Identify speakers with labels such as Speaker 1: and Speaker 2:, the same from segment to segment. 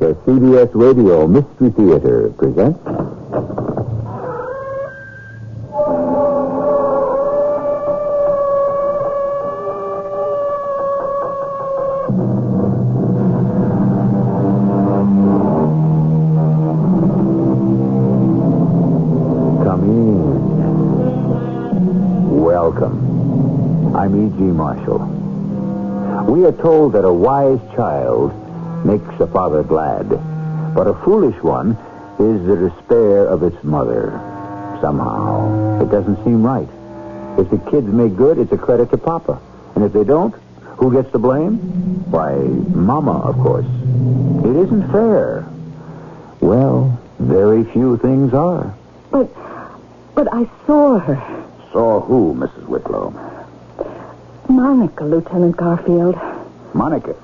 Speaker 1: The CBS Radio Mystery Theater presents... Come in. Welcome. I'm E.G. Marshall. We are told that a wise child makes a father glad, but a foolish one is the despair of its mother. Somehow, it doesn't seem right. If the kids make good, it's a credit to Papa. And if they don't, who gets the blame? Why, Mama, of course. It isn't fair. Well, very few things are.
Speaker 2: But I saw her.
Speaker 1: Saw who, Mrs. Whitlow?
Speaker 2: Monica, Lieutenant Garfield.
Speaker 1: Monica.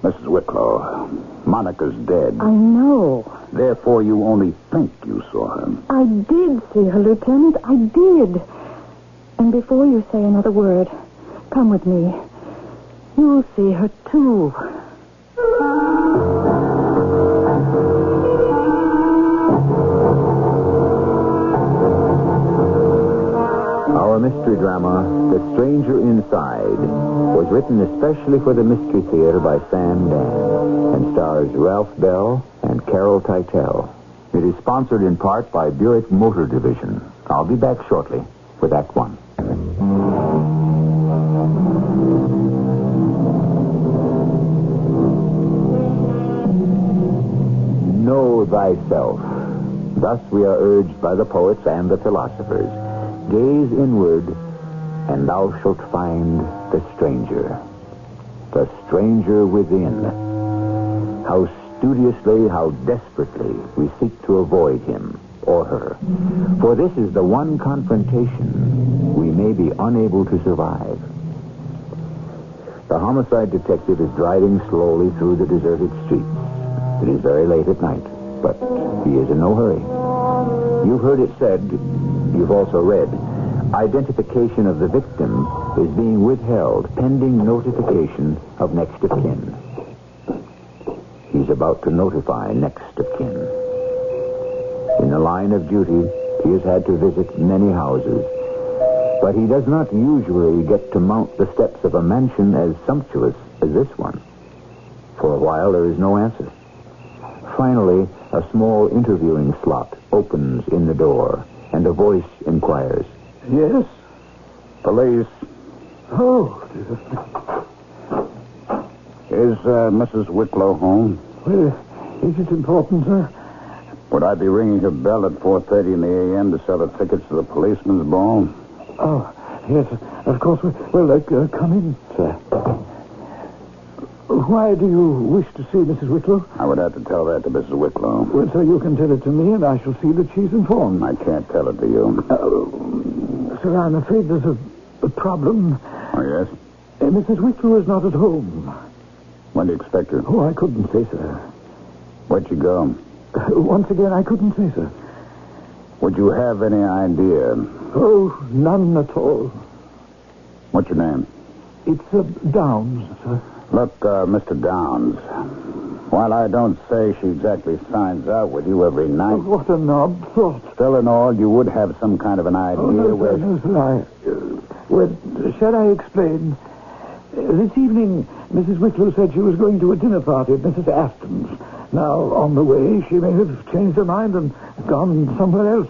Speaker 1: Mrs. Whitlow, Monica's dead.
Speaker 2: I know.
Speaker 1: Therefore, you only think you saw her.
Speaker 2: I did see her, Lieutenant. I did. And before you say another word, come with me. You'll see her, too. Our mystery drama, The Stranger Inside, was written especially for the Mystery Theater by Dann and stars Ralph Bell and Carol Teitel. It is sponsored in part by Buick Motor Division. I'll be back shortly with Act One. Know thyself. Thus we are urged by the poets and the philosophers. Gaze inward, and thou shalt find the stranger within. How studiously, how desperately we seek to avoid him or her. For this is the one confrontation we may be unable to survive. The homicide detective is driving slowly through the deserted streets. It is very late at night, but he is in no hurry. You've heard it said, you've also read, identification of the victim is being withheld pending notification of next of kin. He's about to notify next of kin. In the line of duty, he has had to visit many houses, but he does not usually get to mount the steps of a mansion as sumptuous as this one. For a while, there is no answer. Finally, a small interviewing slot opens in the door, and a voice inquires.
Speaker 3: Yes?
Speaker 1: Police.
Speaker 3: Oh.
Speaker 1: Is Mrs. Whitlow home?
Speaker 3: Well, is it important, sir?
Speaker 1: Would I be ringing her bell at 4:30 in the a.m. to sell her tickets to the policeman's ball?
Speaker 3: Oh, yes, of course. Well, come in, sir. Why do you wish to see Mrs. Whitlow?
Speaker 1: I would have to tell that to Mrs. Whitlow.
Speaker 3: Well, sir, you can tell it to me, and I shall see that she's informed.
Speaker 1: I can't tell it to you.
Speaker 3: Sir, I'm afraid there's a problem.
Speaker 1: Oh, yes?
Speaker 3: Mrs. Whitlow is not at home.
Speaker 1: When do you expect her?
Speaker 3: Oh, I couldn't say, sir.
Speaker 1: Where'd she go?
Speaker 3: Once again, I couldn't say, sir.
Speaker 1: Would you have any idea?
Speaker 3: Oh, none at all.
Speaker 1: What's your name?
Speaker 3: It's Downs, sir.
Speaker 1: Look, Mr. Downs, while I don't say she exactly signs out with you every night...
Speaker 3: Oh, what an odd thought.
Speaker 1: Still in all, you would have some kind of an idea where...
Speaker 3: No, sir, well, shall I explain? This evening, Mrs. Whitlow said she was going to a dinner party at Mrs. Aston's. Now, on the way, she may have changed her mind and gone somewhere else.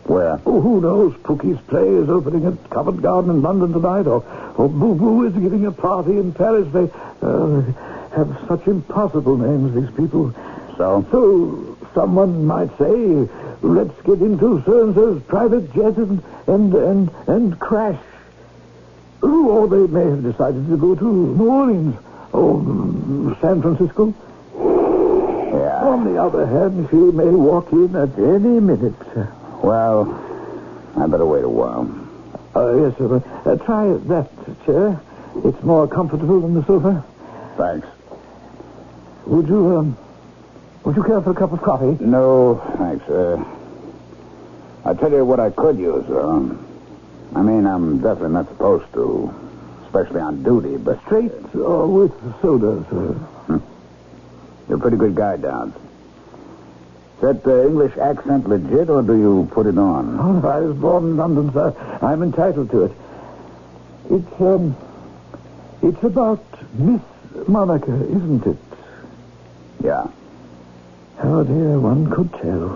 Speaker 1: Where?
Speaker 3: Oh, who knows? Pookie's play is opening at Covent Garden in London tonight, or Boo Boo is giving a party in Paris. They have such impossible names, these people.
Speaker 1: So?
Speaker 3: So, someone might say, let's get into so-and-so's private jet and crash. Oh, or they may have decided to go to New Orleans or San Francisco.
Speaker 1: Yeah.
Speaker 3: On the other hand, she may walk in at any minute.
Speaker 1: Well, I better wait a while.
Speaker 3: Yes, sir. Try that chair. It's more comfortable than the sofa.
Speaker 1: Thanks.
Speaker 3: Would you care for a cup of coffee?
Speaker 1: No, thanks. I tell you what I could use. I mean, I'm definitely not supposed to, especially on duty, but...
Speaker 3: Straight or with soda, sir?
Speaker 2: You're a pretty good guy, Downs. Is that English accent legit, or do you put it on?
Speaker 3: Oh, I was born in London, sir. I'm entitled to it. It's about Miss Monica, isn't it?
Speaker 2: Yeah.
Speaker 3: Oh, dear, one could tell.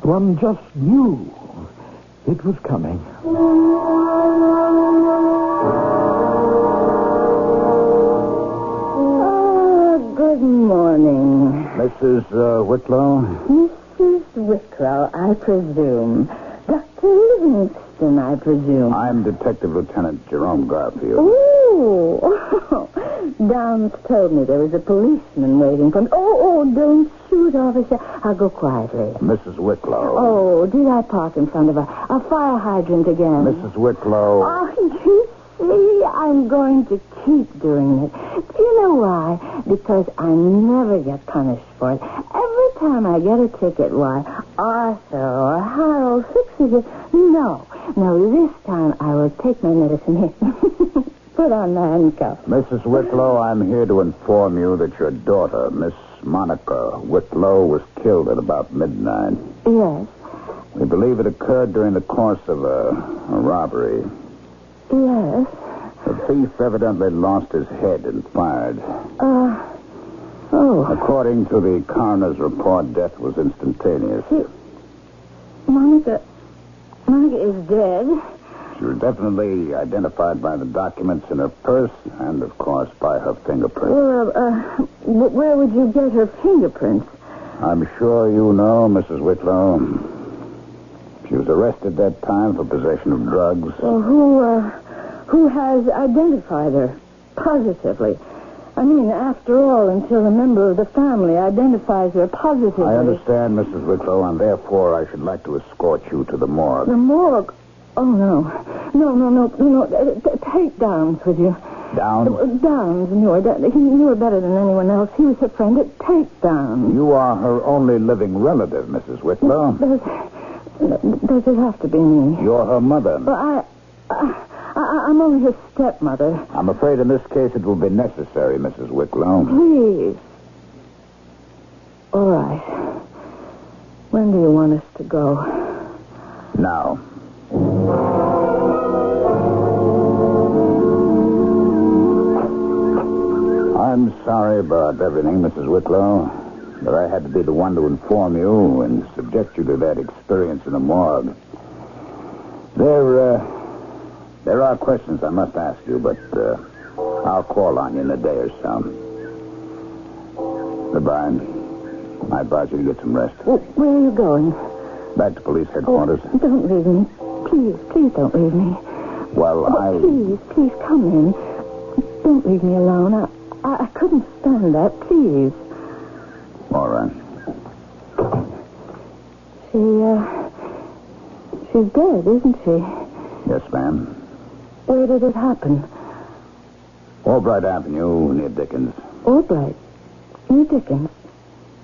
Speaker 3: One just knew it was coming.
Speaker 4: Good morning.
Speaker 2: Mrs. Whitlow?
Speaker 4: Mrs. Whitlow, I presume. Dr. Livingston, I presume.
Speaker 2: I'm Detective Lieutenant Jerome Garfield.
Speaker 4: Oh, Downs told me there was a policeman waiting for me. Oh, don't shoot, officer. I'll go quietly.
Speaker 2: Mrs. Whitlow.
Speaker 4: Oh, did I park in front of a fire hydrant again?
Speaker 2: Mrs. Whitlow.
Speaker 4: Oh, you see, I'm going to keep doing it. Do you know why? Because I never get punished for it. Every time I get a ticket, why, Arthur or Harold fixes it. No, this time I will take my medicine here. Put on the handcuff.
Speaker 2: Mrs. Whitlow, I'm here to inform you that your daughter, Miss Monica Whitlow, was killed at about midnight.
Speaker 4: Yes.
Speaker 2: We believe it occurred during the course of a robbery.
Speaker 4: Yes.
Speaker 2: The thief evidently lost his head and fired.
Speaker 4: Oh.
Speaker 2: According to the coroner's report, death was instantaneous.
Speaker 4: Monica is dead.
Speaker 2: She was definitely identified by the documents in her purse and, of course, by her fingerprints.
Speaker 4: Well, where would you get her fingerprints?
Speaker 2: I'm sure you know, Mrs. Whitlow. She was arrested that time for possession of drugs.
Speaker 4: Well, who has identified her positively? I mean, after all, until a member of the family identifies her positively.
Speaker 2: I understand, Mrs. Whitlow, and therefore I should like to escort you to the morgue.
Speaker 4: The morgue? Oh, no. Take Downs with you.
Speaker 2: Downs?
Speaker 4: Downs knew her. He knew her better than anyone else. He was her friend. Take Downs.
Speaker 2: You are her only living relative, Mrs. Whitlow.
Speaker 4: Does it have to be me?
Speaker 2: You're her mother.
Speaker 4: Well, I'm only her stepmother.
Speaker 2: I'm afraid in this case it will be necessary, Mrs. Whitlow.
Speaker 4: Please. All right. When do you want us to go?
Speaker 2: Now. I'm sorry about everything, Mrs. Whitlow, but I had to be the one to inform you and subject you to that experience in the morgue. There are questions I must ask you, but I'll call on you in a day or so. Goodbye. I advise you to get some rest.
Speaker 4: Where are you going?
Speaker 2: Back to police headquarters.
Speaker 4: Oh, don't leave me. Please don't leave me.
Speaker 2: Well,
Speaker 4: Please come in. Don't leave me alone. I couldn't stand that. Please.
Speaker 2: All right.
Speaker 4: She's dead, isn't she?
Speaker 2: Yes, ma'am.
Speaker 4: Where did it happen?
Speaker 2: Albright Avenue, near Dickens.
Speaker 4: Albright? Near Dickens?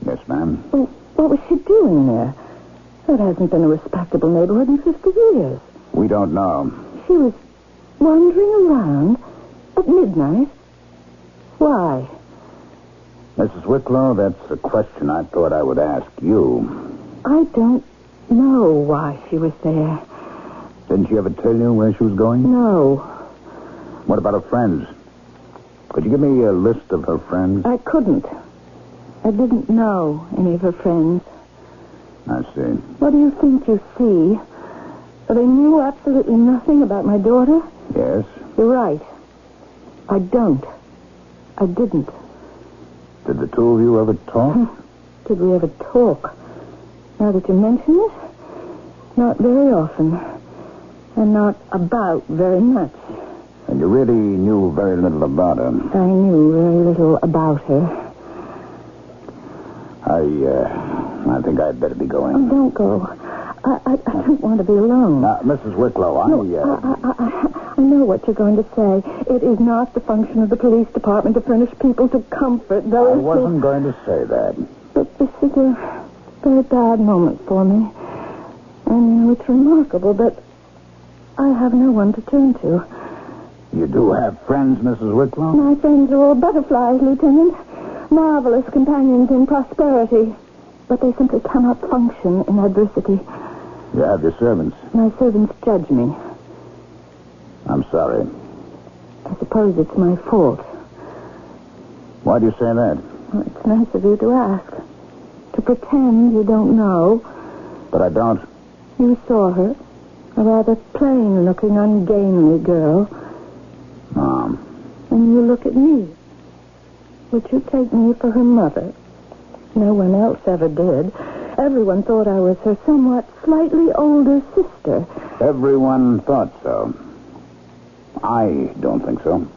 Speaker 2: Yes, ma'am.
Speaker 4: Well, what was she doing there? That hasn't been a respectable neighborhood in 50 years.
Speaker 2: We don't know.
Speaker 4: She was wandering around at midnight? Why?
Speaker 2: Mrs. Whitlow, that's a question I thought I would ask you.
Speaker 4: I don't know why she was there.
Speaker 2: Didn't she ever tell you where she was going?
Speaker 4: No.
Speaker 2: What about her friends? Could you give me a list of her friends?
Speaker 4: I couldn't. I didn't know any of her friends.
Speaker 2: I see.
Speaker 4: What do you think you see? That I knew absolutely nothing about my daughter?
Speaker 2: Yes.
Speaker 4: You're right. I don't. I didn't.
Speaker 2: Did the two of you ever talk?
Speaker 4: Did we ever talk? Now that you mention it, not very often. And not about very much.
Speaker 2: And you really knew very little about her.
Speaker 4: I knew very little about her.
Speaker 2: I think I'd better be going.
Speaker 4: Oh, don't go. I don't want to be alone.
Speaker 2: Mrs. Whitlow,
Speaker 4: I know what you're going to say. It is not the function of the police department to furnish people to comfort those
Speaker 2: I wasn't going to say that.
Speaker 4: But this is a very bad moment for me. And it's remarkable that I have no one to turn to.
Speaker 2: You do have friends, Mrs. Whitlow?
Speaker 4: My friends are all butterflies, Lieutenant. marvelous companions in prosperity, but they simply cannot function in adversity.
Speaker 2: You have your servants.
Speaker 4: My servants judge me.
Speaker 2: I'm sorry.
Speaker 4: I suppose it's my fault.
Speaker 2: Why do you say that?
Speaker 4: Well, it's nice of you to ask. To pretend you don't know.
Speaker 2: But I don't.
Speaker 4: You saw her. A rather plain-looking, ungainly girl.
Speaker 2: Mom.
Speaker 4: And you look at me. Would you take me for her mother? No one else ever did. Everyone thought I was her somewhat slightly older sister.
Speaker 2: Everyone thought so. I don't think so.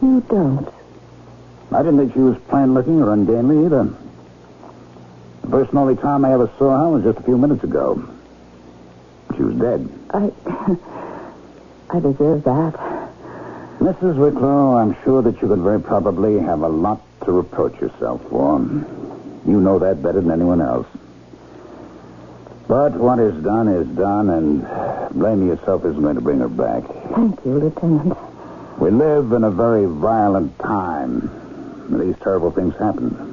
Speaker 4: You don't?
Speaker 2: I didn't think she was plain-looking or ungainly either. The first and only time I ever saw her was just a few minutes ago. She was dead.
Speaker 4: I deserve that.
Speaker 2: Mrs. Wicklow, I'm sure that you could very probably have a lot to reproach yourself for. You know that better than anyone else. But what is done, and blaming yourself isn't going to bring her back.
Speaker 4: Thank you, Lieutenant.
Speaker 2: We live in a very violent time. These terrible things happen.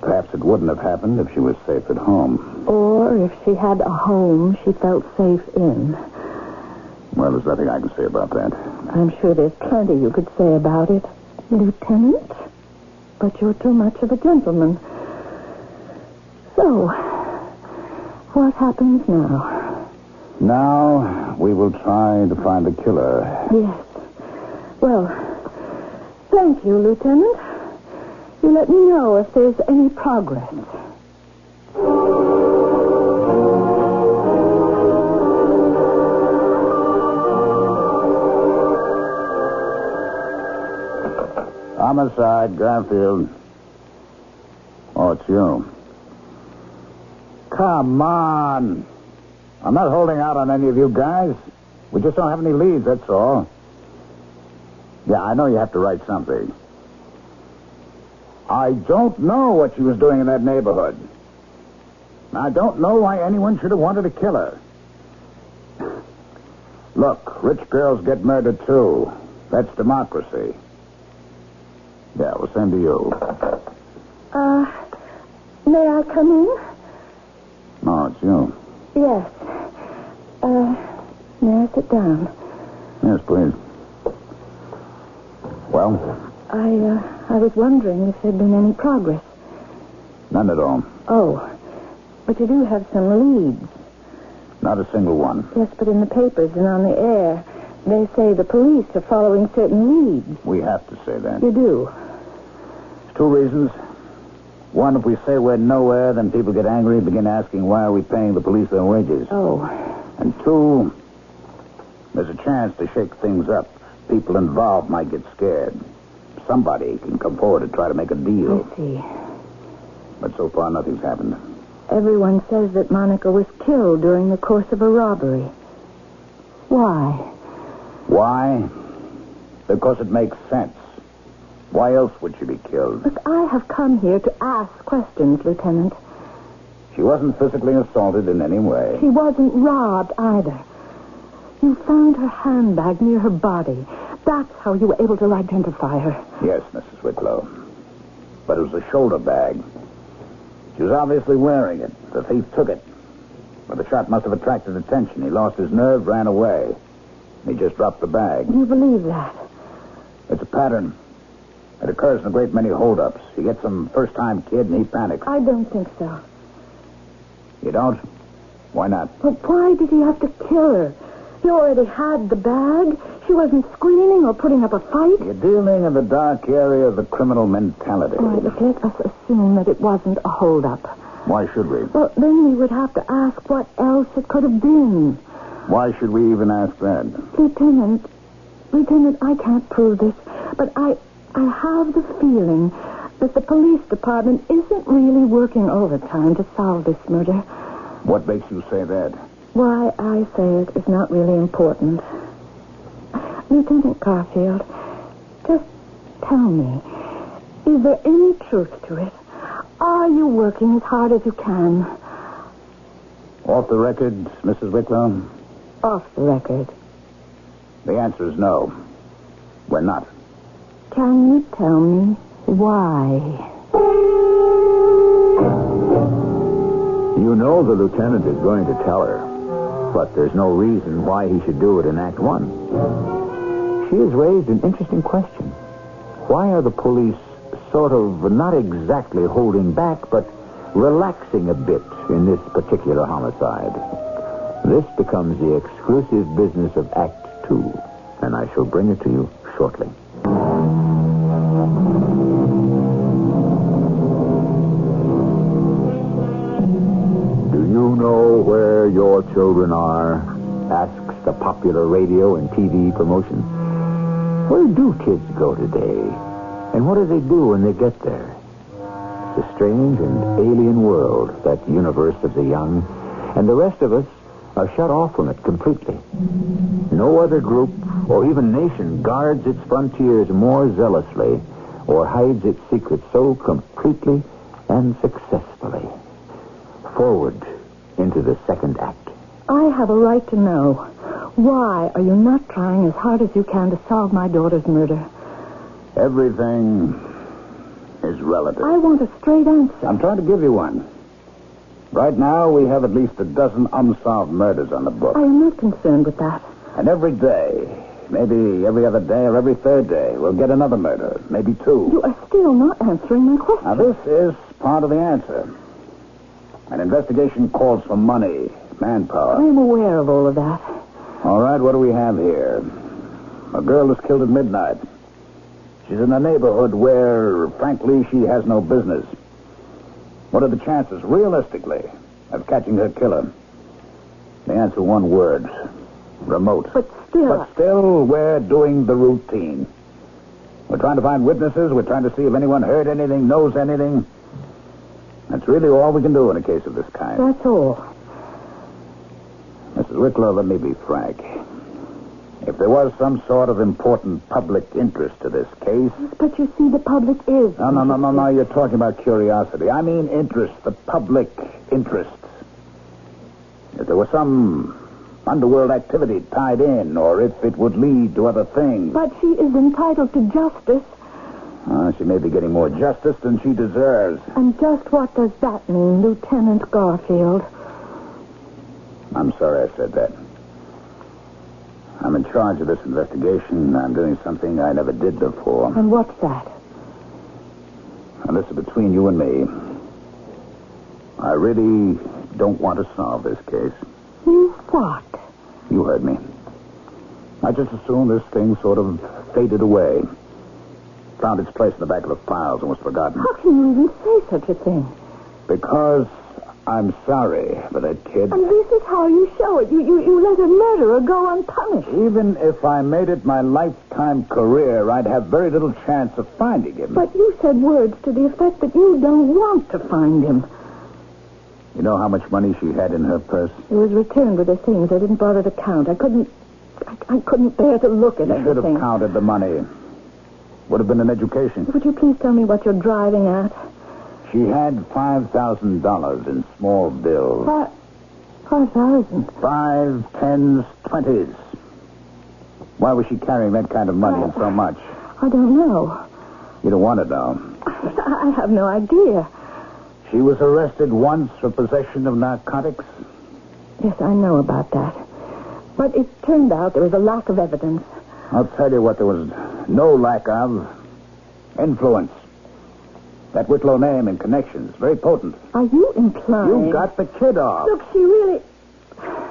Speaker 2: Perhaps it wouldn't have happened if she was safe at home.
Speaker 4: Or if she had a home she felt safe in.
Speaker 2: Well, there's nothing I can say about that.
Speaker 4: I'm sure there's plenty you could say about it, Lieutenant. But you're too much of a gentleman. So, what happens now?
Speaker 2: Now, we will try to find the killer.
Speaker 4: Yes. Well, thank you, Lieutenant. You let me know if there's any progress.
Speaker 2: Homicide, Garfield. Oh, it's you. Come on. I'm not holding out on any of you guys. We just don't have any leads, that's all. Yeah, I know you have to write something. I don't know what she was doing in that neighborhood. I don't know why anyone should have wanted to kill her. Look, rich girls get murdered, too. That's democracy. Yeah, well, same to you.
Speaker 4: May I come in?
Speaker 2: No, it's you.
Speaker 4: Yes. May I sit down?
Speaker 2: Yes, please. Well?
Speaker 4: I was wondering if there'd been any progress.
Speaker 2: None at all.
Speaker 4: Oh, but you do have some leads.
Speaker 2: Not a single one.
Speaker 4: Yes, but in the papers and on the air, they say the police are following certain leads.
Speaker 2: We have to say that.
Speaker 4: You do?
Speaker 2: There's two reasons. One, if we say we're nowhere, then people get angry and begin asking why are we paying the police their wages.
Speaker 4: Oh.
Speaker 2: And two, there's a chance to shake things up. People involved might get scared. Somebody can come forward and try to make a deal.
Speaker 4: I see.
Speaker 2: But so far, nothing's happened.
Speaker 4: Everyone says that Monica was killed during the course of a robbery. Why?
Speaker 2: Why? Because it makes sense. Why else would she be killed?
Speaker 4: Look, I have come here to ask questions, Lieutenant.
Speaker 2: She wasn't physically assaulted in any way.
Speaker 4: She wasn't robbed either. You found her handbag near her body. That's how you were able to identify her.
Speaker 2: Yes, Mrs. Wicklow. But it was a shoulder bag. She was obviously wearing it. The thief took it. But the shot must have attracted attention. He lost his nerve, ran away. He just dropped the bag.
Speaker 4: You believe that?
Speaker 2: It's a pattern. It occurs in a great many holdups. You get some first-time kid and he panics.
Speaker 4: I don't think so.
Speaker 2: You don't? Why not?
Speaker 4: But why did he have to kill her? He already had the bag. She wasn't screaming or putting up a fight.
Speaker 2: You're dealing in the dark area of the criminal mentality.
Speaker 4: All right, look, let us assume that it wasn't a holdup.
Speaker 2: Why should we?
Speaker 4: Well, then we would have to ask what else it could have been.
Speaker 2: Why should we even ask that?
Speaker 4: Lieutenant, I can't prove this, but I have the feeling that the police department isn't really working overtime to solve this murder.
Speaker 2: What makes you say that?
Speaker 4: Why I say it is not really important. Lieutenant Garfield, just tell me, is there any truth to it? Are you working as hard as you can?
Speaker 2: Off the record, Mrs. Wicklow?
Speaker 4: Off the record.
Speaker 2: The answer is no. We're not.
Speaker 4: Can you tell me Why?
Speaker 1: You know the lieutenant is going to tell her, but there's no reason why he should do it in Act 1. She has raised an interesting question. Why are the police sort of not exactly holding back, but relaxing a bit in this particular homicide? This becomes the exclusive business of Act 2, and I shall bring it to you shortly. Do you know where your children are? Asks the popular radio and TV promotion. Where do kids go today? And what do they do when they get there? It's a strange and alien world, that universe of the young, and the rest of us are shut off from it completely. No other group or even nation guards its frontiers more zealously or hides its secrets so completely and successfully. Forward into the second act.
Speaker 4: I have a right to know. Why are you not trying as hard as you can to solve my daughter's murder?
Speaker 2: Everything is relative.
Speaker 4: I want a straight answer.
Speaker 2: I'm trying to give you one. Right now, we have at least a dozen unsolved murders on the books.
Speaker 4: I am not concerned with that.
Speaker 2: And every day, maybe every other day or every third day, we'll get another murder, maybe two.
Speaker 4: You are still not answering my question.
Speaker 2: Now, this is part of the answer. An investigation calls for money, manpower.
Speaker 4: I am aware of all of that.
Speaker 2: All right, what do we have here? A girl was killed at midnight. She's in a neighborhood where, frankly, she has no business. What are the chances, realistically, of catching her killer? The answer, one word. Remote.
Speaker 4: But still,
Speaker 2: we're doing the routine. We're trying to find witnesses. We're trying to see if anyone heard anything, knows anything. That's really all we can do in a case of this kind.
Speaker 4: That's all.
Speaker 2: Mrs. Wicklow, let me be frank. If there was some sort of important public interest to this case...
Speaker 4: But you see, the public is...
Speaker 2: No. You're talking about curiosity. I mean interest, the public interest. If there was some underworld activity tied in, or if it would lead to other things...
Speaker 4: But she is entitled to justice.
Speaker 2: She may be getting more justice than she deserves.
Speaker 4: And just what does that mean, Lieutenant Garfield?
Speaker 2: I'm sorry I said that. I'm in charge of this investigation. I'm doing something I never did before.
Speaker 4: And what's that?
Speaker 2: Now, this is between you and me. I really don't want to solve this case.
Speaker 4: You what?
Speaker 2: You heard me. I just assumed this thing sort of faded away. Found its place in the back of the files and was forgotten.
Speaker 4: How can you even say such a thing?
Speaker 2: Because I'm sorry for that kid.
Speaker 4: And this is how you show it. You let a murderer go unpunished.
Speaker 2: Even if I made it my lifetime career, I'd have very little chance of finding him.
Speaker 4: But you said words to the effect that you don't want to find him.
Speaker 2: You know how much money she had in her purse?
Speaker 4: It was returned with her things. I didn't bother to count. I couldn't bear to look at
Speaker 2: You should
Speaker 4: everything.
Speaker 2: have counted the money. Would have been an education.
Speaker 4: Would you please tell me what you're driving at?
Speaker 2: She had $5,000 in small bills.
Speaker 4: 5,000?
Speaker 2: 5, 10s, 20s. Why was she carrying that kind of money and so much?
Speaker 4: I don't know.
Speaker 2: You don't want to know.
Speaker 4: I have no idea.
Speaker 2: She was arrested once for possession of narcotics.
Speaker 4: Yes, I know about that. But it turned out there was a lack of evidence.
Speaker 2: I'll tell you what there was no lack of. Influence. That Whitlow name and connections. Very potent.
Speaker 4: Are you implying...
Speaker 2: You got the kid off.
Speaker 4: Look, she really...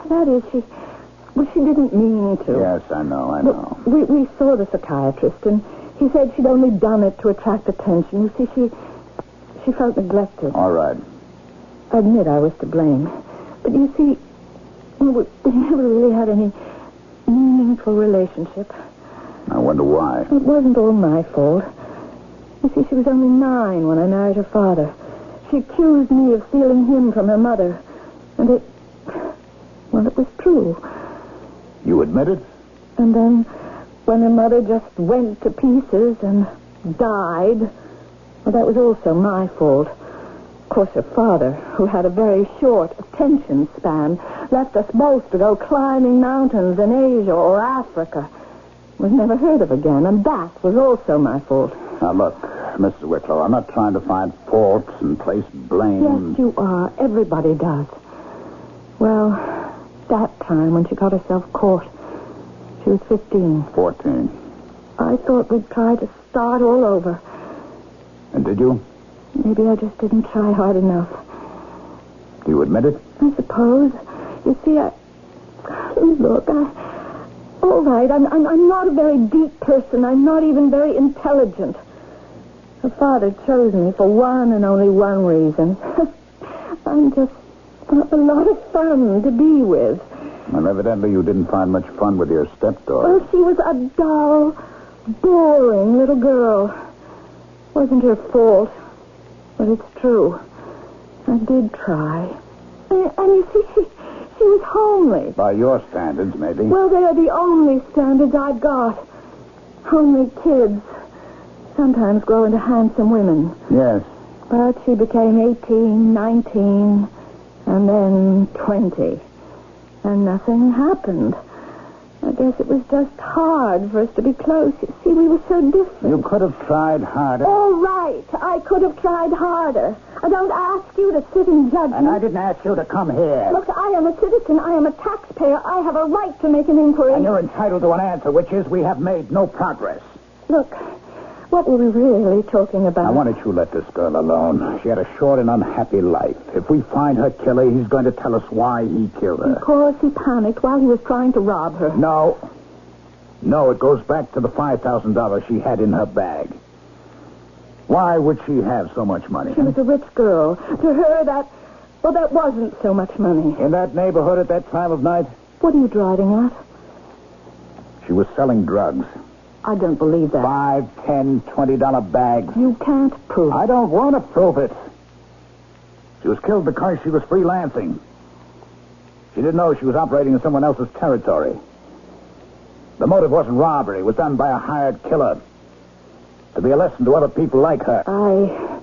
Speaker 4: That is, she didn't mean to.
Speaker 2: Yes, I know.
Speaker 4: Look, we saw the psychiatrist, and he said she'd only done it to attract attention. You see, she felt neglected.
Speaker 2: All right.
Speaker 4: I admit I was to blame. But you see, we never really had any meaningful relationship.
Speaker 2: I wonder why.
Speaker 4: It wasn't all my fault. You see, she was only 9 when I married her father. She accused me of stealing him from her mother. And it was true.
Speaker 2: You admit it?
Speaker 4: And then, when her mother just went to pieces and died, well, that was also my fault. Of course, her father, who had a very short attention span, left us both to go climbing mountains in Asia or Africa. Was never heard of again, and that was also my fault.
Speaker 2: Now, look, Mrs. Wicklow, I'm not trying to find faults and place blame.
Speaker 4: Yes, you are. Everybody does. Well, that time when she got herself caught, she was 15.
Speaker 2: 14.
Speaker 4: I thought we'd try to start all over.
Speaker 2: And did you?
Speaker 4: Maybe I just didn't try hard enough.
Speaker 2: Do you admit it?
Speaker 4: I suppose. You see, all right, I'm not a very deep person. I'm not even very intelligent. Her father chose me for one and only one reason. I'm just a lot of fun to be with.
Speaker 2: Well, evidently you didn't find much fun with your stepdaughter.
Speaker 4: Well, she was a dull, boring little girl. Wasn't her fault. But it's true. I did try. And you see, she was homely.
Speaker 2: By your standards, maybe.
Speaker 4: Well, they are the only standards I've got. Homely kids sometimes grow into handsome women.
Speaker 2: Yes.
Speaker 4: But she became 18, 19, and then 20. And nothing happened. I guess it was just hard for us to be close. You see, we were so different.
Speaker 2: You could have tried harder.
Speaker 4: All right. I could have tried harder. I don't ask you to sit and judge
Speaker 2: And
Speaker 4: me.
Speaker 2: I didn't ask you to come here.
Speaker 4: Look, I am a citizen. I am a taxpayer. I have a right to make an inquiry.
Speaker 2: And you're entitled to an answer, which is we have made no progress.
Speaker 4: Look, what were we really talking about?
Speaker 2: I wanted you to let this girl alone. She had a short and unhappy life. If we find her killer, he's going to tell us why he killed her.
Speaker 4: Of course, he panicked while he was trying to rob her.
Speaker 2: No. No, it goes back to the $5,000 she had in her bag. Why would she have so much money?
Speaker 4: She was a rich girl. To her, that wasn't so much money.
Speaker 2: In that neighborhood at that time of night?
Speaker 4: What are you driving at?
Speaker 2: She was selling drugs.
Speaker 4: I don't believe that.
Speaker 2: $5, $10, $20 bags.
Speaker 4: You can't prove it.
Speaker 2: I don't want to prove it. She was killed because she was freelancing. She didn't know she was operating in someone else's territory. The motive wasn't robbery. It was done by a hired killer. To be a lesson to other people like her.
Speaker 4: I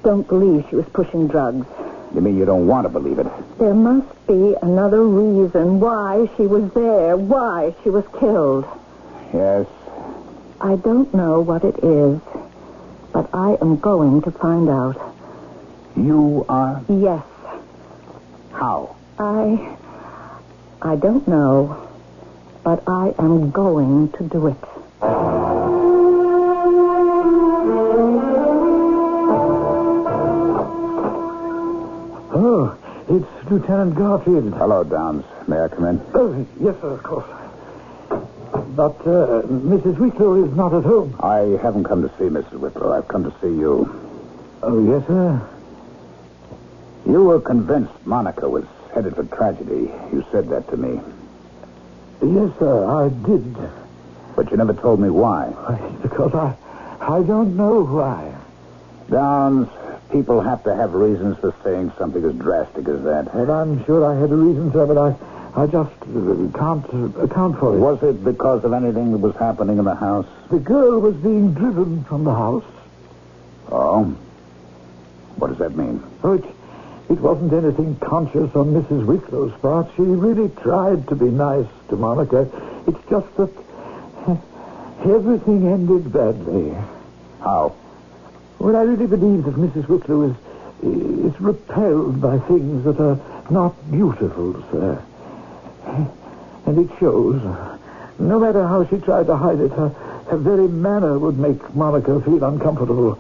Speaker 4: don't believe she was pushing drugs.
Speaker 2: You mean you don't want to believe it?
Speaker 4: There must be another reason why she was there, why she was killed.
Speaker 2: Yes.
Speaker 4: I don't know what it is, but I am going to find out.
Speaker 2: You are?
Speaker 4: Yes.
Speaker 2: How?
Speaker 4: I don't know, but I am going to do it.
Speaker 3: Oh, it's Lieutenant Garfield.
Speaker 2: Hello, Downs. May I come in?
Speaker 3: Oh, yes, sir, of course. But Mrs. Wicklow is not at home.
Speaker 2: I haven't come to see Mrs. Whitlow. I've come to see you.
Speaker 3: Oh, yes, sir.
Speaker 2: You were convinced Monica was headed for tragedy. You said that to me.
Speaker 3: Yes, sir, I did.
Speaker 2: But you never told me why.
Speaker 3: Because I don't know why.
Speaker 2: Downs, people have to have reasons for saying something as drastic as that.
Speaker 3: Well, I'm sure I had a reason, sir, but I just can't account for it.
Speaker 2: Was it because of anything that was happening in the house?
Speaker 3: The girl was being driven from the house.
Speaker 2: Oh? What does that mean?
Speaker 3: Oh, it wasn't anything conscious on Mrs. Wicklow's part. She really tried to be nice to Monica. It's just that everything ended badly.
Speaker 2: How?
Speaker 3: Well, I really believe that Mrs. Wicklow is repelled by things that are not beautiful, sir. And it shows. No matter how she tried to hide it, her very manner would make Monica feel uncomfortable.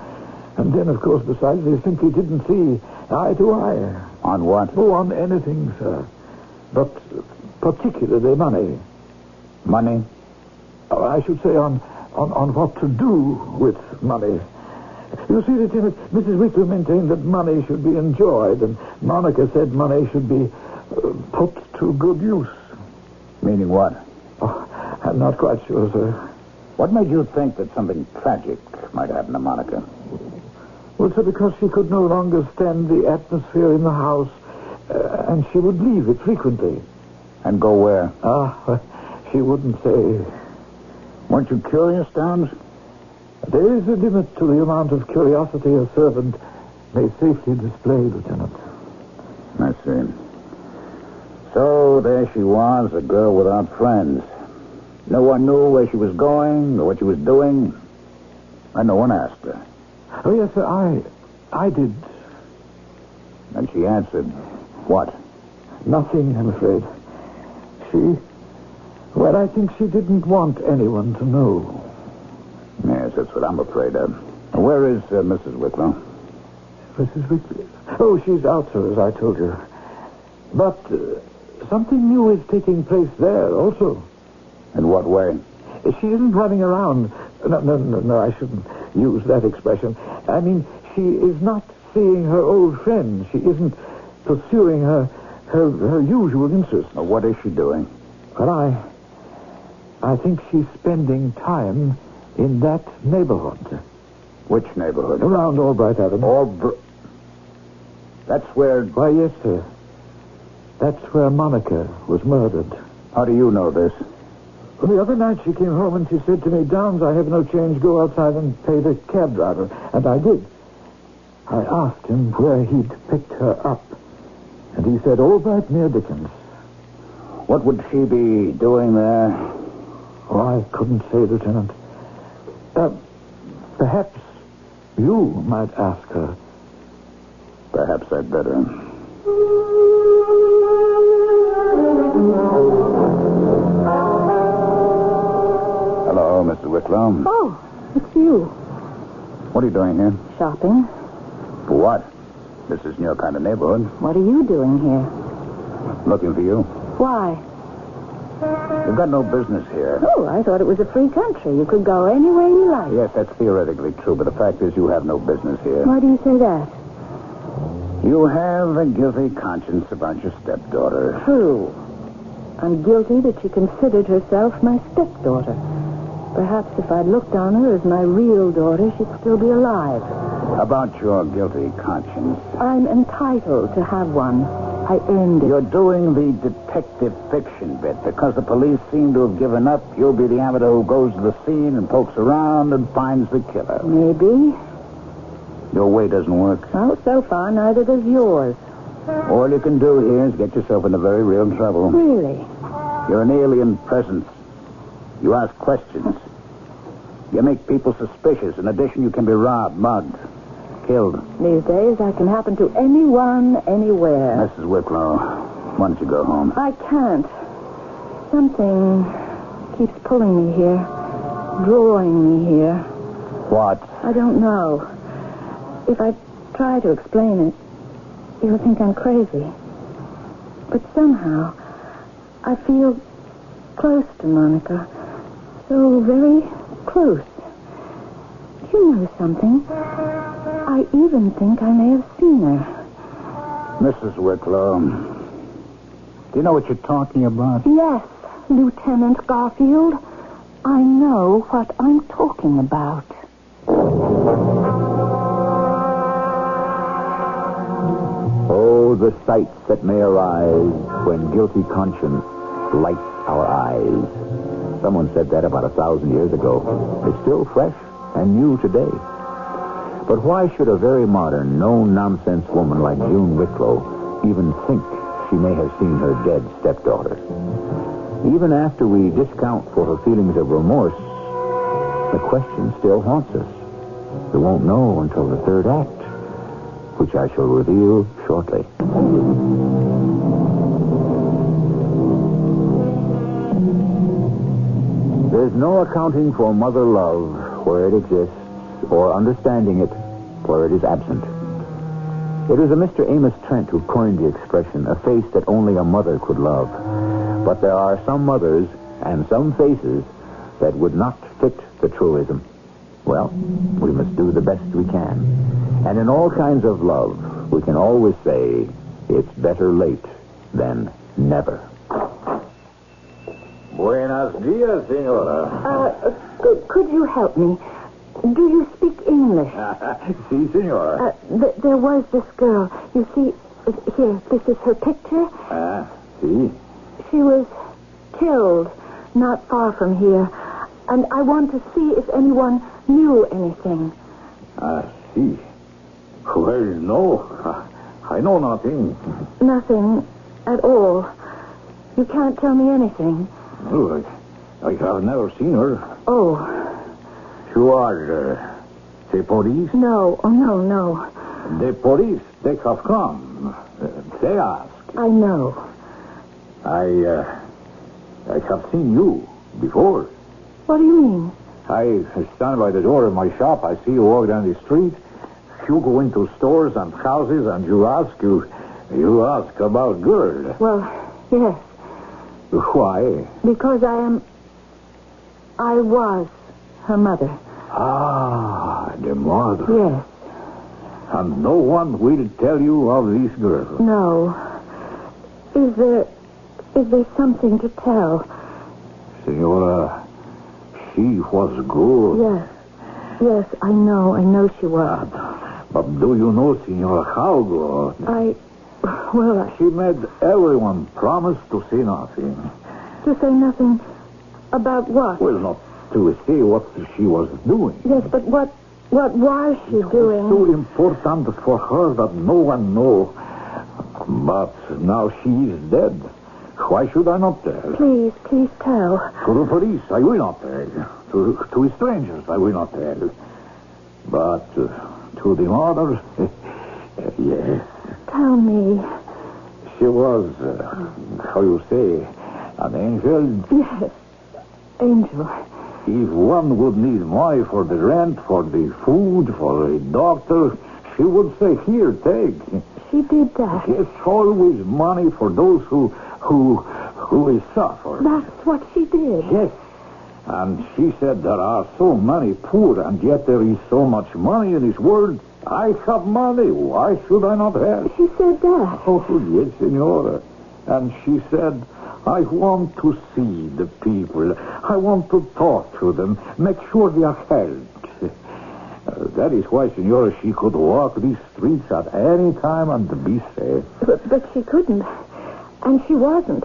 Speaker 3: And then, of course, besides, they simply didn't see eye to eye.
Speaker 2: On what?
Speaker 3: Oh, on anything, sir. But particularly money.
Speaker 2: Money?
Speaker 3: Oh, I should say on what to do with money. You see, Lieutenant, Mrs. Wicklow maintained that money should be enjoyed, and Monica said money should be put to good use.
Speaker 2: Meaning what?
Speaker 3: Oh, I'm not quite sure, sir.
Speaker 2: What made you think that something tragic might happen to Monica?
Speaker 3: Well, sir, because she could no longer stand the atmosphere in the house, and she would leave it frequently.
Speaker 2: And go where?
Speaker 3: She wouldn't say.
Speaker 2: Weren't you curious, Downs?
Speaker 3: There is a limit to the amount of curiosity a servant may safely display, Lieutenant.
Speaker 2: I see. So there she was, a girl without friends. No one knew where she was going or what she was doing. And no one asked her.
Speaker 3: Oh, yes, sir, I did.
Speaker 2: And she answered, what?
Speaker 3: Nothing, I'm afraid. Well, I think she didn't want anyone to know.
Speaker 2: Yes, that's what I'm afraid of. Where is Mrs. Wicklow?
Speaker 3: Mrs. Wicklow? Oh, she's out, sir, as I told you. But something new is taking place there also.
Speaker 2: In what way?
Speaker 3: She isn't running around. No, I shouldn't use that expression. I mean, she is not seeing her old friends. She isn't pursuing her usual interests.
Speaker 2: Well, what is she doing?
Speaker 3: Well, I think she's spending time in that neighborhood.
Speaker 2: Which neighborhood?
Speaker 3: Around Albright Avenue.
Speaker 2: That's where...
Speaker 3: Why, yes, sir. That's where Monica was murdered.
Speaker 2: How do you know this?
Speaker 3: Well, the other night she came home and she said to me, Downs, I have no change. Go outside and pay the cab driver. And I did. I asked him where he'd picked her up. And he said, Albright near Dickens.
Speaker 2: What would she be doing there?
Speaker 3: Oh, I couldn't say, Lieutenant. Perhaps you might ask her.
Speaker 2: Perhaps I'd better. Hello, Mrs. Wicklow.
Speaker 4: Oh, it's you.
Speaker 2: What are you doing here?
Speaker 4: Shopping.
Speaker 2: For what? This isn't your kind of neighborhood.
Speaker 4: What are you doing here?
Speaker 2: Looking for you.
Speaker 4: Why?
Speaker 2: You've got no business here.
Speaker 4: Oh, I thought it was a free country. You could go anywhere you like.
Speaker 2: Yes, that's theoretically true, but the fact is you have no business here.
Speaker 4: Why do you say that?
Speaker 2: You have a guilty conscience about your stepdaughter.
Speaker 4: True. I'm guilty that she considered herself my stepdaughter. Perhaps if I'd looked on her as my real daughter, she'd still be alive.
Speaker 2: About your guilty conscience.
Speaker 4: I'm entitled to have one. I earned it.
Speaker 2: You're doing the detective fiction bit. Because the police seem to have given up, you'll be the amateur who goes to the scene and pokes around and finds the killer.
Speaker 4: Maybe.
Speaker 2: Your way doesn't work.
Speaker 4: Well, so far, neither does yours.
Speaker 2: All you can do here is get yourself into very real trouble.
Speaker 4: Really?
Speaker 2: You're an alien presence. You ask questions. You make people suspicious. In addition, you can be robbed, mugged, killed.
Speaker 4: These days, that can happen to anyone, anywhere.
Speaker 2: Mrs. Wicklow, why don't you go home?
Speaker 4: I can't. Something keeps pulling me here, drawing me here.
Speaker 2: What?
Speaker 4: I don't know. If I try to explain it, you'll think I'm crazy. But somehow, I feel close to Monica. So very close. Do you know something? I even think I may have seen her.
Speaker 2: Mrs. Wicklow, do you know what you're talking about?
Speaker 4: Yes, Lieutenant Garfield. I know what I'm talking about.
Speaker 1: Oh, the sights that may arise when guilty conscience lights our eyes. Someone said that about 1,000 years ago. It's still fresh and new today. But why should a very modern, no-nonsense woman like June Wicklow even think she may have seen her dead stepdaughter? Even after we discount for her feelings of remorse, the question still haunts us. We won't know until the third act, which I shall reveal shortly. There's no accounting for mother love where it exists, or understanding it where it is absent. It was a Mr. Amos Trent who coined the expression, a face that only a mother could love. But there are some mothers and some faces that would not fit the truism. Well, we must do the best we can. And in all kinds of love, we can always say, it's better late than never.
Speaker 2: Buenos dias, senora.
Speaker 4: Could you help me? Do you speak English?
Speaker 2: Si, senora.
Speaker 4: There was this girl. You see, here, this is her picture.
Speaker 2: Si.
Speaker 4: She was killed not far from here. And I want to see if anyone knew anything.
Speaker 2: Si. Well, no. I know nothing.
Speaker 4: Nothing at all. You can't tell me anything.
Speaker 2: Oh, I have never seen her.
Speaker 4: Oh.
Speaker 2: She was The police?
Speaker 4: No, oh, no.
Speaker 2: The police, they have come. They ask.
Speaker 4: I know.
Speaker 2: I have seen you before.
Speaker 4: What do you mean?
Speaker 2: I stand by the door of my shop. I see you walk down the street. You go into stores and houses and you ask about girl.
Speaker 4: Well, yes.
Speaker 2: Why?
Speaker 4: Because I was her mother.
Speaker 2: Ah, the mother.
Speaker 4: Yes.
Speaker 2: And no one will tell you of this girl.
Speaker 4: No. Is there something to tell?
Speaker 2: Senora, she was good.
Speaker 4: Yes, I know she was.
Speaker 2: But do you know, Senora, how good?
Speaker 4: Well,
Speaker 2: She made everyone promise to say nothing.
Speaker 4: to say nothing about what?
Speaker 2: Well, not to say what she was doing.
Speaker 4: Yes, but what was she doing?
Speaker 2: So important for her that no one know. But now she is dead. Why should I not tell?
Speaker 4: Please tell.
Speaker 2: To the police, I will not tell. To strangers, I will not tell. But to the mother, yes.
Speaker 4: Tell me.
Speaker 2: She was, how you say, an angel.
Speaker 4: Yes, Angel.
Speaker 2: If one would need money for the rent, for the food, for a doctor, she would say, here, take.
Speaker 4: She did that.
Speaker 2: It's always money for those who suffer.
Speaker 4: That's what she did.
Speaker 2: Yes. And she said there are so many poor, and yet there is so much money in this world. I have money. Why should I not have?
Speaker 4: She said that.
Speaker 2: Oh, yes, Senora. And she said, I want to see the people. I want to talk to them, make sure they are helped. That is why, Senora, she could walk these streets at any time and be safe.
Speaker 4: But she couldn't. And she wasn't.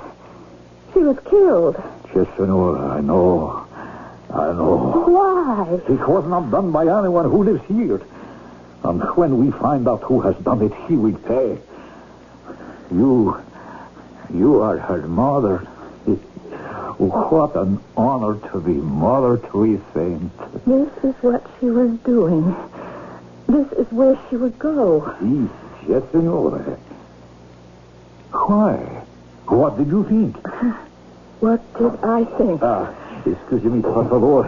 Speaker 4: She was killed.
Speaker 2: Yes, Senora, I know.
Speaker 4: Why?
Speaker 2: It was not done by anyone who lives here. And when we find out who has done it, he will pay. You are her mother. What an honor to be mother to a saint.
Speaker 4: This is what she was doing. This is where she would go.
Speaker 2: Yes, Senora. Why? What did you think?
Speaker 4: What did I think?
Speaker 2: Excuse me, por favor.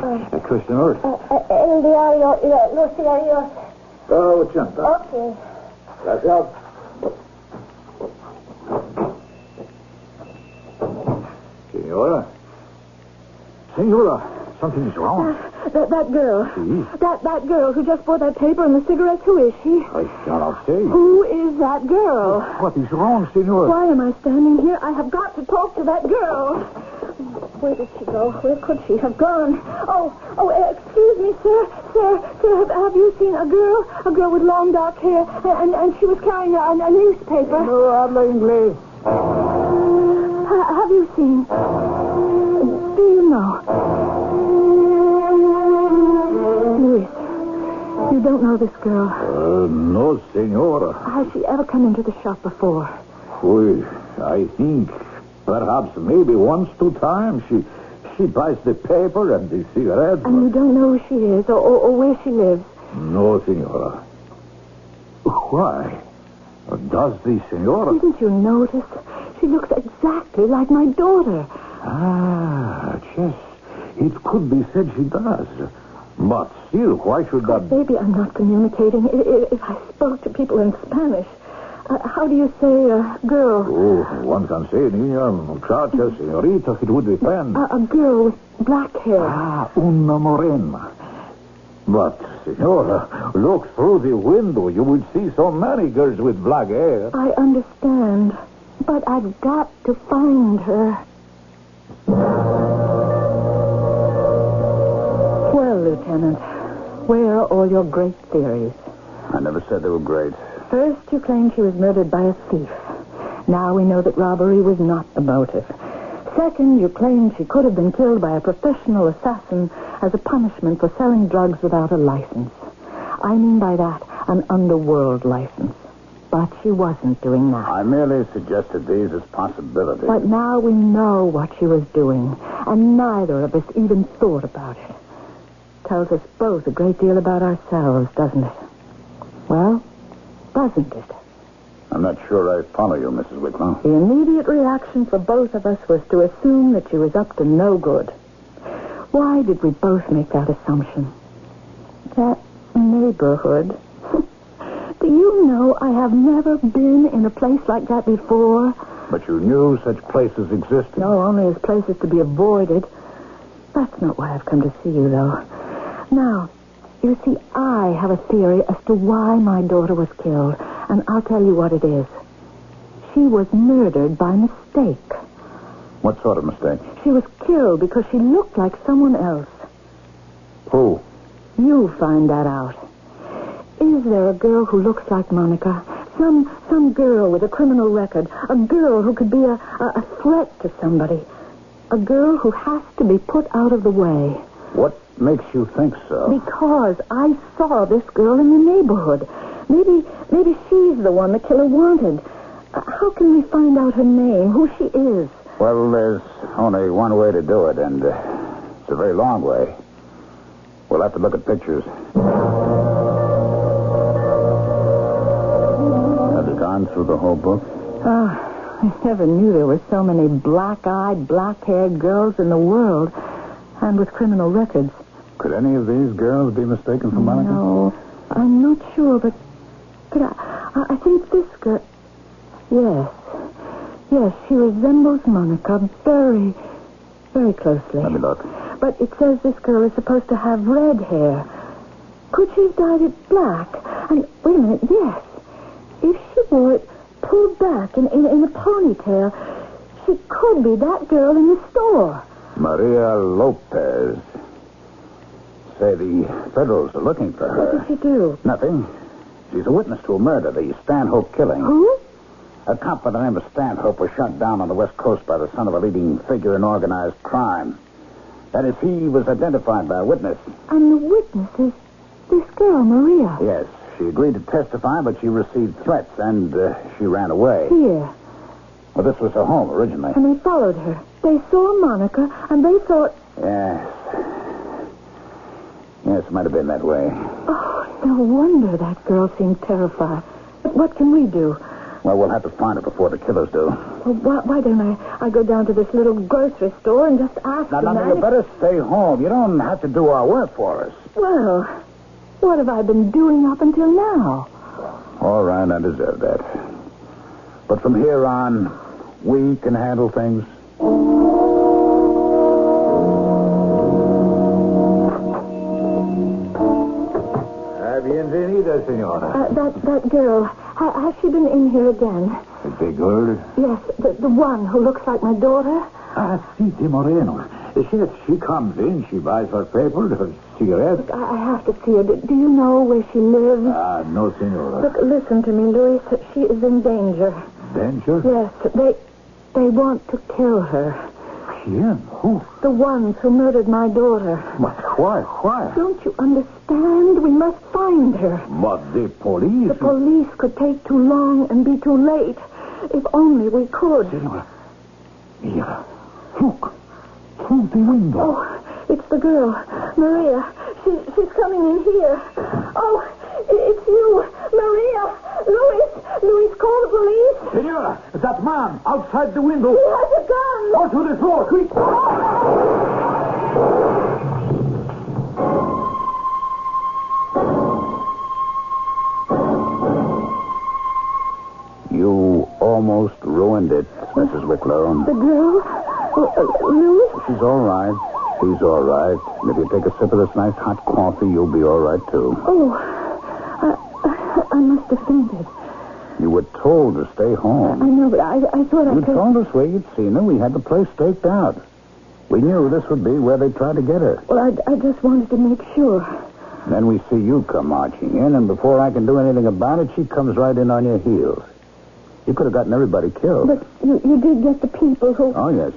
Speaker 2: Questioner.
Speaker 4: El diario, los diarios.
Speaker 2: 80.
Speaker 4: Okay.
Speaker 2: Gracias. Senora, something is wrong.
Speaker 4: That girl.
Speaker 2: See?
Speaker 4: That girl who just bought that paper and the cigarettes, who is she?
Speaker 2: I cannot say.
Speaker 4: Who is that girl?
Speaker 2: What is wrong, Senora?
Speaker 4: Why am I standing here? I have got to talk to that girl. Where did she go? Where could she have gone? Excuse me, sir, have you seen a girl? A girl with long dark hair, and she was carrying a newspaper.
Speaker 3: No habla inglés.
Speaker 4: Have you seen? Do you know? Luis, you don't know this girl.
Speaker 2: No, Senora.
Speaker 4: Has she ever come into the shop before?
Speaker 2: Well, I think perhaps maybe once, 2 times she buys the paper and the cigarettes.
Speaker 4: And you don't know who she is or where she lives?
Speaker 2: No, Senora. Why? Does the Senora...
Speaker 4: Didn't you notice? She looks exactly like my daughter.
Speaker 2: Yes. It could be said she does. But still, why should that...
Speaker 4: Maybe I'm not communicating. If I spoke to people in Spanish, how do you say girl?
Speaker 2: Oh, one can say niña, muchacha, señorita. It would depend.
Speaker 4: A girl with black hair.
Speaker 2: Una morena. But, Senora, look through the window. You would see so many girls with black hair.
Speaker 4: I understand. But I've got to find her. Well, Lieutenant, where are all your great theories?
Speaker 1: I never said they were great.
Speaker 4: First, you claimed she was murdered by a thief. Now we know that robbery was not the motive. Second, you claimed she could have been killed by a professional assassin as a punishment for selling drugs without a license. I mean by that, an underworld license. But she wasn't doing that.
Speaker 1: I merely suggested these as possibilities.
Speaker 4: But now we know what she was doing, and neither of us even thought about it. tells us both a great deal about ourselves, doesn't it? Well, doesn't it?
Speaker 2: I'm not sure I follow you, Mrs. Wicklow.
Speaker 4: The immediate reaction for both of us was to assume that she was up to no good. Why did we both make that assumption? That neighborhood. Do you know I have never been in a place like that before?
Speaker 2: But you knew such places existed.
Speaker 4: No, only as places to be avoided. That's not why I've come to see you, though. Now, you see, I have a theory as to why my daughter was killed, and I'll tell you what it is. She was murdered by mistake.
Speaker 2: What sort of mistake?
Speaker 4: She was killed because she looked like someone else.
Speaker 2: Who?
Speaker 4: You find that out. Is there a girl who looks like Monica? Some girl with a criminal record. A girl who could be a threat to somebody. A girl who has to be put out of the way.
Speaker 2: What makes you think so?
Speaker 4: Because I saw this girl in the neighborhood. Maybe she's the one the killer wanted. How can we find out her name, who she is?
Speaker 2: Well, there's only one way to do it, and it's a very long way. We'll have to look at pictures. Have you gone through the whole book?
Speaker 4: Oh, I never knew there were so many black-eyed, black-haired girls in the world, and with criminal records.
Speaker 2: Could any of these girls be mistaken for Monica?
Speaker 4: No, I'm not sure, but I think this girl... Yes, she resembles Monica very, very closely.
Speaker 2: Let me look.
Speaker 4: But it says this girl is supposed to have red hair. Could she have dyed it black? And, wait a minute, yes. If she wore it pulled back in a ponytail, she could be that girl in the store.
Speaker 2: Maria Lopez. Say the Federals are looking for her.
Speaker 4: What did she do?
Speaker 2: Nothing. She's a witness to a murder, the Stanhope killing.
Speaker 4: Who?
Speaker 2: A cop by the name of Stanhope was shot down on the West Coast by the son of a leading figure in organized crime. That is, he was identified by a witness.
Speaker 4: And the witness is this girl, Maria.
Speaker 2: Yes, she agreed to testify, but she received threats, and she ran away.
Speaker 4: Here.
Speaker 2: Well, this was her home originally.
Speaker 4: And they followed her. They saw Monica, and they thought...
Speaker 2: Yes, it might have been that way.
Speaker 4: Oh, no wonder that girl seemed terrified. But what can we do?
Speaker 2: Well, we'll have to find her before the killers do.
Speaker 4: Well, why don't I go down to this little grocery store and just ask the man...
Speaker 2: Now, you better stay home. You don't have to do our work for us.
Speaker 4: Well, what have I been doing up until now?
Speaker 2: All right, I deserve that. But from here on, we can handle things.
Speaker 3: Bienvenida, senora.
Speaker 4: That girl, has she been in here again?
Speaker 3: The girl?
Speaker 4: Yes, the one who looks like my daughter.
Speaker 3: City Moreno. She comes in, she buys her paper, her cigarettes.
Speaker 4: I have to see her. Do you know where she lives?
Speaker 3: No, senora.
Speaker 4: Look, listen to me, Luis. She is in danger.
Speaker 3: Danger?
Speaker 4: Yes, they want to kill her.
Speaker 3: Kill? Who?
Speaker 4: The ones who murdered my daughter.
Speaker 3: But why?
Speaker 4: Don't you understand? We must find her.
Speaker 3: But the police...
Speaker 4: The police could take too long and be too late. If only we could.
Speaker 3: Senora. Mira. Look. Through the window.
Speaker 4: Oh, it's the girl. Maria. She's coming in here. Oh, it's you. Maria. Luis, call the police.
Speaker 3: Senora, that man outside the window.
Speaker 4: He has a gun.
Speaker 3: Go to the floor, quick.
Speaker 2: You almost ruined it, Mrs. Wicklow.
Speaker 4: The girl? Luis?
Speaker 2: She's all right. She's all right. And if you take a sip of this nice hot coffee, you'll be all right, too.
Speaker 4: Oh, I must have fainted.
Speaker 2: You were told to stay home.
Speaker 4: I know, but I thought I
Speaker 2: You
Speaker 4: could...
Speaker 2: told us where you'd seen her. We had the place staked out. We knew this would be where they tried to get her.
Speaker 4: Well, I just wanted to make sure.
Speaker 2: Then we see you come marching in, and before I can do anything about it, she comes right in on your heels. You could have gotten everybody killed.
Speaker 4: But you did get the people who...
Speaker 2: Oh, yes.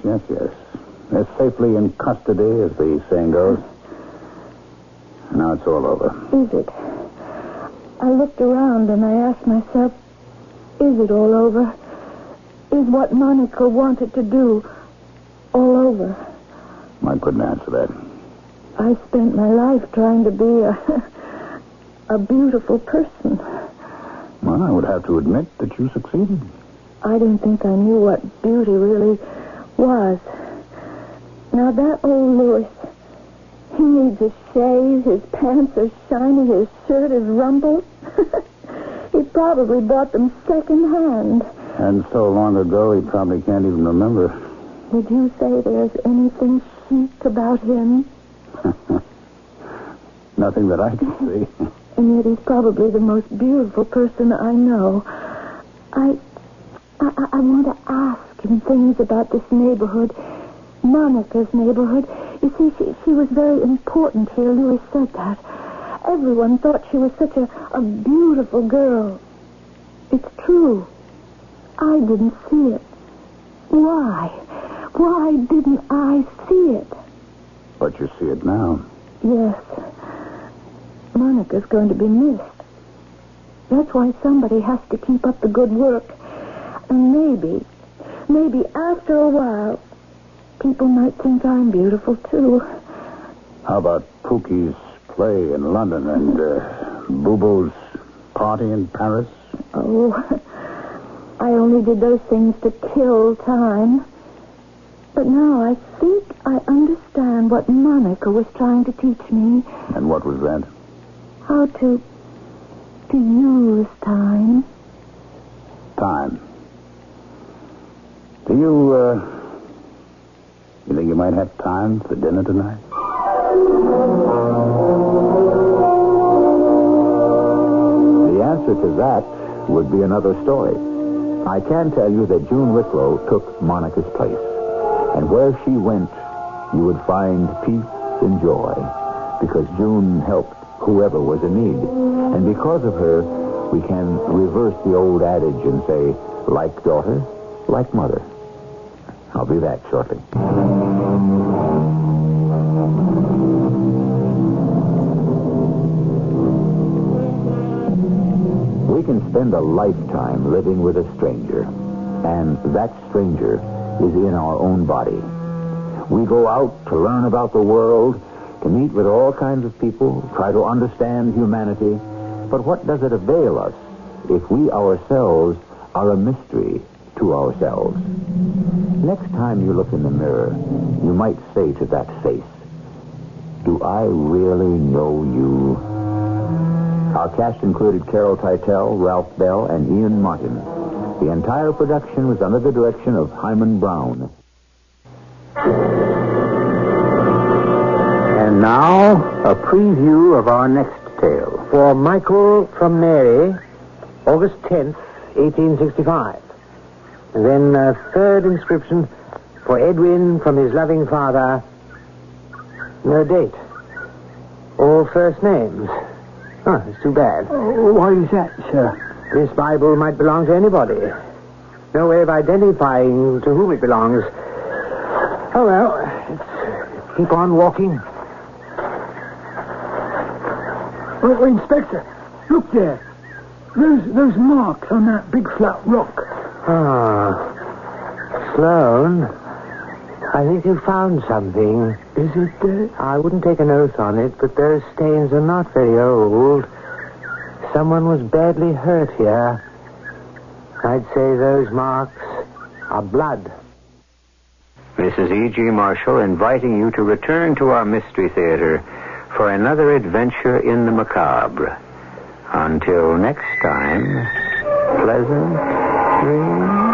Speaker 2: They're safely in custody, as the saying goes. Now it's all over.
Speaker 4: Is it? I looked around and I asked myself, is it all over? Is what Monica wanted to do all over?
Speaker 2: I couldn't answer that.
Speaker 4: I spent my life trying to be a beautiful person.
Speaker 3: Well, I would have to admit that you succeeded.
Speaker 4: I didn't think I knew what beauty really was. Now, that old Louis, he needs a shave, his pants are shiny, his shirt is rumpled. He probably bought them second-hand.
Speaker 3: And so long ago, he probably can't even remember.
Speaker 4: Would you say there's anything chic about him?
Speaker 3: Nothing that I can see.
Speaker 4: And yet he's probably the most beautiful person I know. I want to ask him things about this neighborhood, Monica's neighborhood. You see, she was very important here. Louis said that. Everyone thought she was such a beautiful girl. It's true. I didn't see it. Why? Why didn't I see it?
Speaker 3: But you see it now.
Speaker 4: Yes. Monica's going to be missed. That's why somebody has to keep up the good work. And maybe after a while, people might think I'm beautiful, too.
Speaker 3: How about Pookie's play in London and Boo-Boo's party in Paris?
Speaker 4: Oh, I only did those things to kill time. But now I think I understand what Monica was trying to teach me.
Speaker 3: And what was that?
Speaker 4: How to use time.
Speaker 3: Time. Do you think you might have time for dinner tonight?
Speaker 2: The answer to that would be another story. I can tell you that June Wicklow took Monica's place. And where she went, you would find peace and joy, because June helped whoever was in need. And because of her, we can reverse the old adage and say, like daughter, like mother. I'll be back shortly. We can spend a lifetime living with a stranger, and that stranger is in our own body. We go out to learn about the world, to meet with all kinds of people, try to understand humanity. But what does it avail us if we ourselves are a mystery to ourselves? Next time you look in the mirror, you might say to that face, do I really know you? Our cast included Carol Teitel, Ralph Bell, and Ian Martin. The entire production was under the direction of Hyman Brown. And now, a preview of our next tale.
Speaker 5: For Michael from Mary, August 10th, 1865. And then a third inscription for Edwin from his loving father. No date. All first names. Oh, it's too bad.
Speaker 3: Oh, why is that, sir?
Speaker 5: This Bible might belong to anybody. No way of identifying to whom it belongs. Oh, well, let's keep on walking.
Speaker 3: Oh, Inspector, look there. Those marks on that big flat rock.
Speaker 5: Ah, Sloan, I think you found something.
Speaker 3: Is it,
Speaker 5: I wouldn't take an oath on it, but those stains are not very old. Someone was badly hurt here. I'd say those marks are blood.
Speaker 2: This is E.G. Marshall inviting you to return to our Mystery Theater for another adventure in the macabre. Until next time, pleasant dreams.